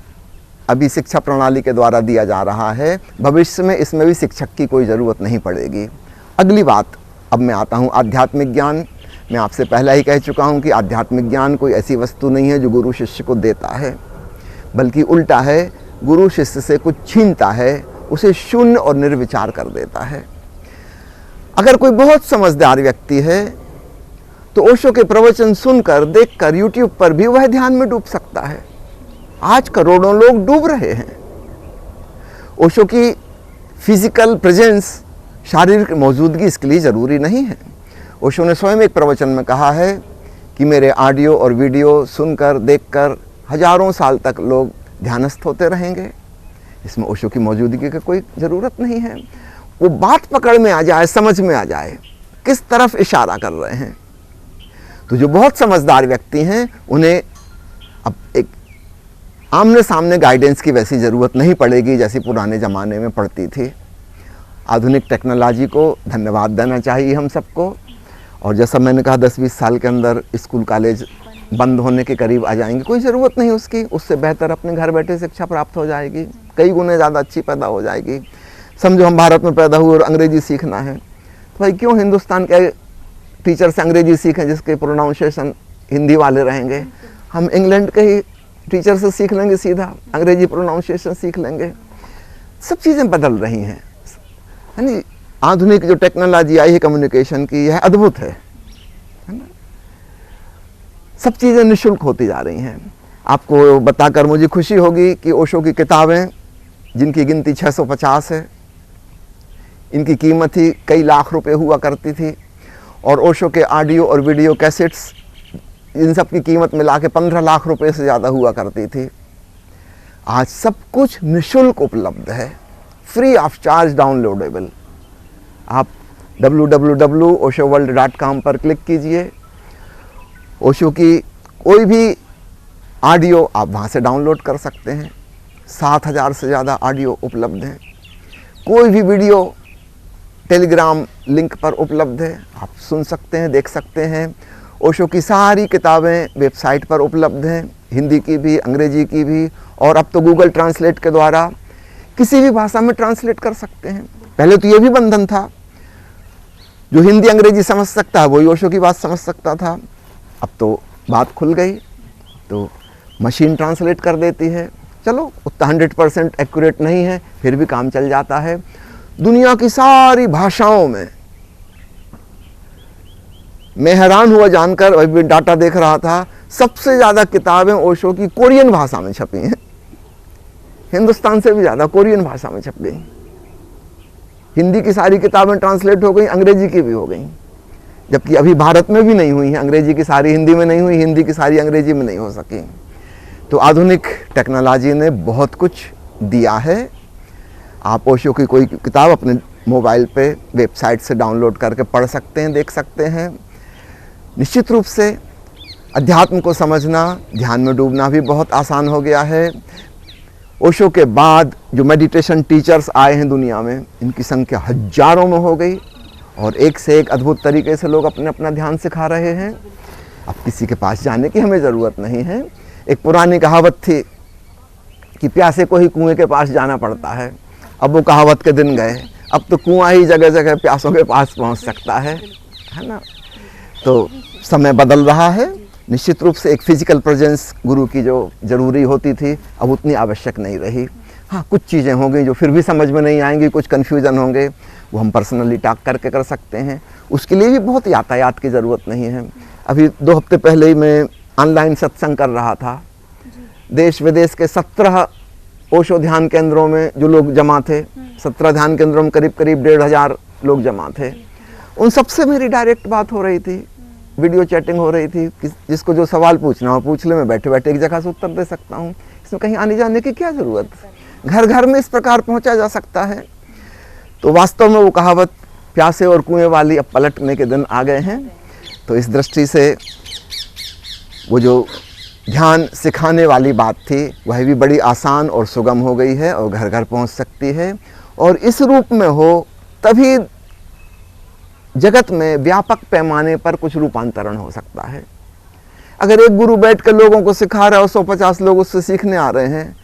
अभी शिक्षा प्रणाली के द्वारा दिया जा रहा है, भविष्य में इसमें भी शिक्षक की कोई ज़रूरत नहीं पड़ेगी। अगली बात, अब मैं आता हूँ आध्यात्मिक ज्ञान। मैं आपसे पहले ही कह चुका हूँ कि आध्यात्मिक ज्ञान कोई ऐसी वस्तु नहीं है जो गुरु शिष्य को देता है, बल्कि उल्टा है, गुरु शिष्य से कुछ छीनता है, उसे शून्य और निर्विचार कर देता है। अगर कोई बहुत समझदार व्यक्ति है तो ओशो के प्रवचन सुनकर, देखकर, यूट्यूब पर भी वह ध्यान में डूब सकता है। आज करोड़ों लोग डूब रहे हैं। ओशो की फिजिकल प्रेजेंस, शारीरिक मौजूदगी इसके लिए ज़रूरी नहीं है। ओशो ने स्वयं एक प्रवचन में कहा है कि मेरे ऑडियो और वीडियो सुनकर, देखकर हजारों साल तक लोग ध्यानस्थ होते रहेंगे। इसमें ओशो की मौजूदगी की कोई ज़रूरत नहीं है। वो बात पकड़ में आ जाए, समझ में आ जाए किस तरफ इशारा कर रहे हैं। तो जो बहुत समझदार व्यक्ति हैं उन्हें अब एक आमने सामने गाइडेंस की वैसी ज़रूरत नहीं पड़ेगी जैसी पुराने ज़माने में पड़ती थी। आधुनिक टेक्नोलॉजी को धन्यवाद देना चाहिए हम सबको। और जैसा मैंने कहा 10-20 साल के अंदर स्कूल कॉलेज बंद होने के करीब आ जाएंगे, कोई ज़रूरत नहीं उसकी। उससे बेहतर अपने घर बैठे शिक्षा प्राप्त हो जाएगी, कई गुने ज़्यादा अच्छी पैदा हो जाएगी। समझो हम भारत में पैदा हुए और अंग्रेजी सीखना है, तो भाई क्यों हिंदुस्तान के टीचर से अंग्रेजी सीखें जिसके प्रोनाउंसिएशन हिंदी वाले रहेंगे। हम इंग्लैंड के ही टीचर से सीख लेंगे, सीधा अंग्रेजी प्रोनाउंसिएशन सीख लेंगे। सब चीज़ें बदल रही हैं, यानी आधुनिक जो टेक्नोलॉजी आई है कम्युनिकेशन की, यह अद्भुत है ना। सब चीज़ें निःशुल्क होती जा रही हैं। आपको बताकर मुझे खुशी होगी कि ओशो की किताबें, जिनकी गिनती 650 है, इनकी कीमत ही कई लाख रुपए हुआ करती थी। और ओशो के ऑडियो और वीडियो कैसेट्स, इन सब की कीमत मिला के 15 लाख रुपए से ज़्यादा हुआ करती थी। आज सब कुछ निःशुल्क उपलब्ध है, फ्री ऑफ चार्ज डाउनलोडेबल। आप www.oshoworld.com पर क्लिक कीजिए, ओशो की कोई भी ऑडियो आप वहाँ से डाउनलोड कर सकते हैं। 7000 से ज़्यादा ऑडियो उपलब्ध हैं। कोई भी वीडियो टेलीग्राम लिंक पर उपलब्ध है, आप सुन सकते हैं, देख सकते हैं। ओशो की सारी किताबें वेबसाइट पर उपलब्ध हैं, हिंदी की भी, अंग्रेजी की भी, और अब तो गूगल ट्रांसलेट के द्वारा किसी भी भाषा में ट्रांसलेट कर सकते हैं। पहले तो ये भी बंधन था, जो हिंदी अंग्रेजी समझ सकता है वही ओशो की बात समझ सकता था। अब तो बात खुल गई, तो मशीन ट्रांसलेट कर देती है। चलो उतना 100% एक्यूरेट नहीं है, फिर भी काम चल जाता है। दुनिया की सारी भाषाओं में, मैं हैरान हुआ जानकर, अभी डाटा देख रहा था, सबसे ज़्यादा किताबें ओशो की कोरियन भाषा में छपी हैं। हिंदुस्तान से भी ज़्यादा कोरियन भाषा में छप गई। हिंदी की सारी किताबें ट्रांसलेट हो गई, अंग्रेजी की भी हो गई, जबकि अभी भारत में भी नहीं हुई हैं। अंग्रेजी की सारी हिंदी में नहीं हुई, हिंदी की सारी अंग्रेजी में नहीं हो सकी। तो आधुनिक टेक्नोलॉजी ने बहुत कुछ दिया है। आप ओशो की कोई किताब अपने मोबाइल पे वेबसाइट से डाउनलोड करके पढ़ सकते हैं, देख सकते हैं। निश्चित रूप से अध्यात्म को समझना, ध्यान में डूबना भी बहुत आसान हो गया है। ओशो के बाद जो मेडिटेशन टीचर्स आए हैं दुनिया में, इनकी संख्या हजारों में हो गई और एक से एक अद्भुत तरीके से लोग अपने अपना ध्यान सिखा रहे हैं। अब किसी के पास जाने की हमें ज़रूरत नहीं है। एक पुरानी कहावत थी कि प्यासे को ही कुएं के पास जाना पड़ता है। अब वो कहावत के दिन गए, अब तो कुआं ही जगह जगह प्यासों के पास पहुंच सकता है ना। तो समय बदल रहा है। निश्चित रूप से एक फिजिकल प्रेजेंस गुरु की जो ज़रूरी होती थी, अब उतनी आवश्यक नहीं रही। हाँ, कुछ चीज़ें होंगी जो फिर भी समझ में नहीं आएंगी, कुछ कन्फ्यूज़न होंगे, वो हम पर्सनली टॉक करके कर सकते हैं। उसके लिए भी बहुत यातायात की ज़रूरत नहीं है। अभी 2 हफ्ते पहले ही मैं ऑनलाइन सत्संग कर रहा था। देश विदेश के 17 ओशो ध्यान केंद्रों में जो लोग जमा थे, 17 ध्यान केंद्रों में करीब 1,500 लोग जमा थे। उन सबसे मेरी डायरेक्ट बात हो रही थी, वीडियो चैटिंग हो रही थी। जिसको जो सवाल पूछना हो पूछ ले, मैं बैठे बैठे एक जगह से उत्तर दे सकता हूँ। इसमें कहीं आने जाने की क्या ज़रूरत, घर घर में इस प्रकार पहुँचा जा सकता है। तो वास्तव में वो कहावत प्यासे और कुएं वाली अब पलटने के दिन आ गए हैं। तो इस दृष्टि से वो जो ध्यान सिखाने वाली बात थी वह भी बड़ी आसान और सुगम हो गई है और घर घर पहुंच सकती है। और इस रूप में हो तभी जगत में व्यापक पैमाने पर कुछ रूपांतरण हो सकता है। अगर एक गुरु बैठ कर लोगों को सिखा रहा है और 150 लोग उससे सीखने आ रहे हैं,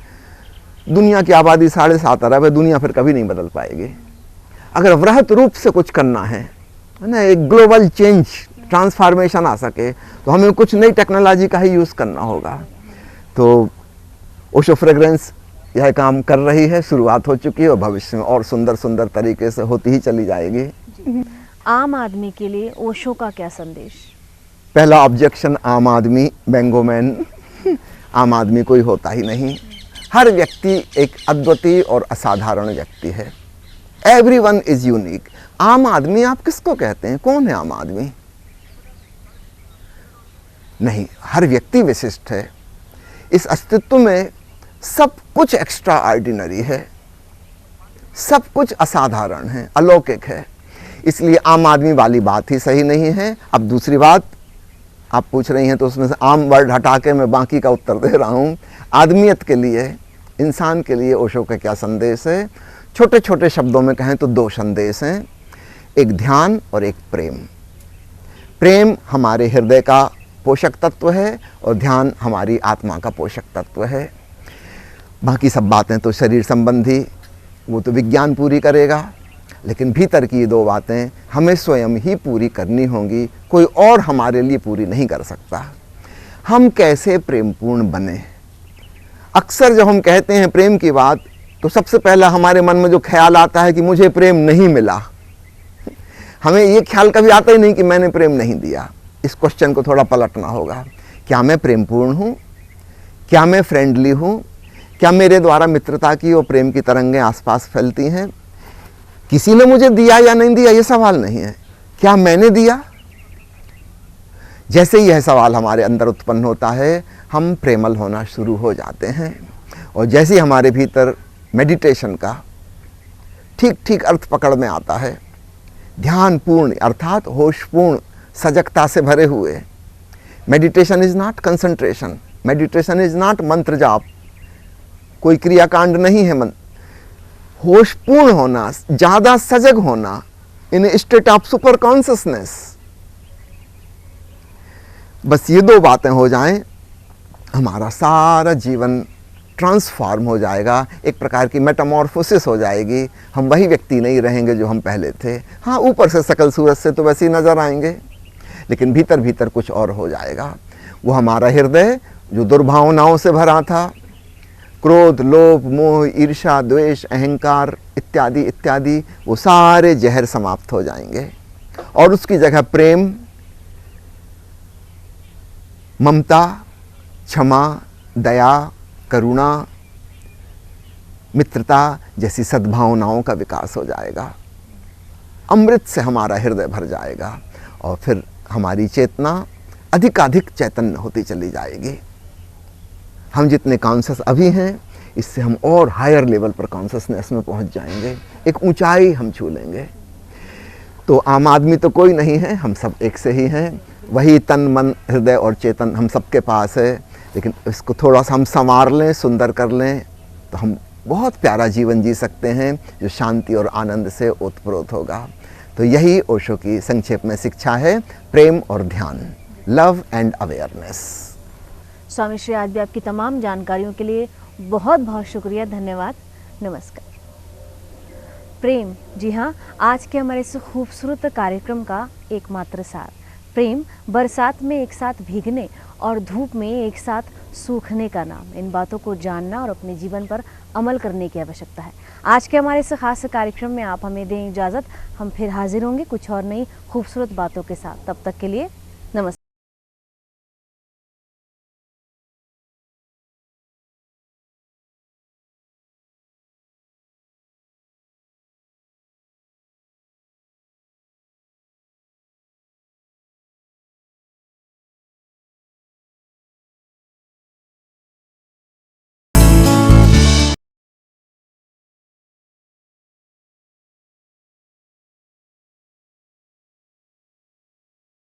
दुनिया की आबादी 7.5 अरब है, दुनिया फिर कभी नहीं बदल पाएगी। अगर वृहत रूप से कुछ करना है ना, एक ग्लोबल चेंज ट्रांसफॉर्मेशन आ सके, तो हमें कुछ नई टेक्नोलॉजी का ही यूज़ करना होगा। तो ओशो फ्रेग्रेंस यह काम कर रही है, शुरुआत हो चुकी है और भविष्य में और सुंदर सुंदर तरीके से होती ही चली जाएगी। आम आदमी के लिए ओशो का क्या संदेश? पहला ऑब्जेक्शन, आम आदमी, बैंगोमैन, आम आदमी कोई होता ही नहीं। हर व्यक्ति एक अद्वितीय और असाधारण व्यक्ति है। Everyone is unique. आम आदमी आप किसको कहते हैं? कौन है आम आदमी? नहीं, हर व्यक्ति विशिष्ट है। इस अस्तित्व में सब कुछ एक्स्ट्रा ऑर्डिनरी है, सब कुछ असाधारण है, अलौकिक है। इसलिए आम आदमी वाली बात ही सही नहीं है। अब दूसरी बात आप पूछ रही हैं तो उसमें से आम वर्ड हटा के मैं बाकी का उत्तर दे रहा हूँ। आदमियत के लिए, इंसान के लिए ओशो का क्या संदेश है? छोटे छोटे शब्दों में कहें तो 2 संदेश हैं, एक ध्यान और एक प्रेम। प्रेम हमारे हृदय का पोषक तत्व है और ध्यान हमारी आत्मा का पोषक तत्व है। बाकी सब बातें तो शरीर संबंधी, वो तो विज्ञान पूरी करेगा, लेकिन भीतर की ये 2 बातें हमें स्वयं ही पूरी करनी होंगी, कोई और हमारे लिए पूरी नहीं कर सकता। हम कैसे प्रेमपूर्ण बने? अक्सर जब हम कहते हैं प्रेम की बात, तो सबसे पहला हमारे मन में जो ख्याल आता है कि मुझे प्रेम नहीं मिला। हमें ये ख्याल कभी आता ही नहीं कि मैंने प्रेम नहीं दिया। इस क्वेश्चन को थोड़ा पलटना होगा। क्या मैं प्रेमपूर्ण हूँ? क्या मैं फ्रेंडली हूँ? क्या मेरे द्वारा मित्रता की और प्रेम की तरंगें आसपास फैलती हैं? किसी ने मुझे दिया या नहीं दिया ये सवाल नहीं है, क्या मैंने दिया? जैसे ही यह सवाल हमारे अंदर उत्पन्न होता है, हम प्रेमल होना शुरू हो जाते हैं। और जैसे ही हमारे भीतर मेडिटेशन का ठीक ठीक अर्थ पकड़ में आता है, ध्यानपूर्ण अर्थात होशपूर्ण सजगता से भरे हुए। Meditation is not concentration, meditation is not मंत्र जाप, कोई क्रियाकांड नहीं है। होशपूर्ण होना, ज़्यादा सजग होना, इन स्टेट ऑफ सुपर कॉन्शियसनेस, बस ये 2 बातें हो जाएं, हमारा सारा जीवन ट्रांसफॉर्म हो जाएगा, एक प्रकार की मेटामॉर्फोसिस हो जाएगी। हम वही व्यक्ति नहीं रहेंगे जो हम पहले थे। हाँ, ऊपर से शकल सूरत से तो वैसे ही नज़र आएंगे, लेकिन भीतर भीतर कुछ और हो जाएगा। वो हमारा हृदय जो दुर्भावनाओं से भरा था, क्रोध, लोभ, मोह, ईर्ष्या, द्वेष, अहंकार इत्यादि इत्यादि, वो सारे जहर समाप्त हो जाएंगे और उसकी जगह प्रेम, ममता, क्षमा, दया, करुणा, मित्रता जैसी सद्भावनाओं का विकास हो जाएगा। अमृत से हमारा हृदय भर जाएगा और फिर हमारी चेतना अधिकाधिक चैतन्य होती चली जाएगी। हम जितने कॉन्शियस अभी हैं, इससे हम और हायर लेवल पर कॉन्शियसनेस में पहुंच जाएंगे, एक ऊंचाई हम छू लेंगे। तो आम आदमी तो कोई नहीं है, हम सब एक से ही हैं। वही तन, मन, हृदय और चेतन हम सबके पास है, लेकिन इसको थोड़ा सा हम संवार लें, सुंदर कर लें, तो हम बहुत प्यारा जीवन जी सकते हैं जो शांति और आनंद से ओतप्रोत होगा। तो यही ओशो की संक्षेप में शिक्षा है, प्रेम और ध्यान, लव एंड अवेयरनेस। स्वामी श्री, आज भी आपकी तमाम जानकारियों के लिए बहुत बहुत शुक्रिया, धन्यवाद, नमस्कार। प्रेम, जी हाँ, आज के हमारे इस खूबसूरत कार्यक्रम का एकमात्र सार। प्रेम बरसात में एक साथ भीगने और धूप में एक साथ सूखने का नाम। इन बातों को जानना और अपने जीवन पर अमल करने की आवश्यकता है। आज के हमारे इस खास कार्यक्रम में आप हमें दें इजाज़त। हम फिर हाजिर होंगे कुछ और नई खूबसूरत बातों के साथ। तब तक के लिए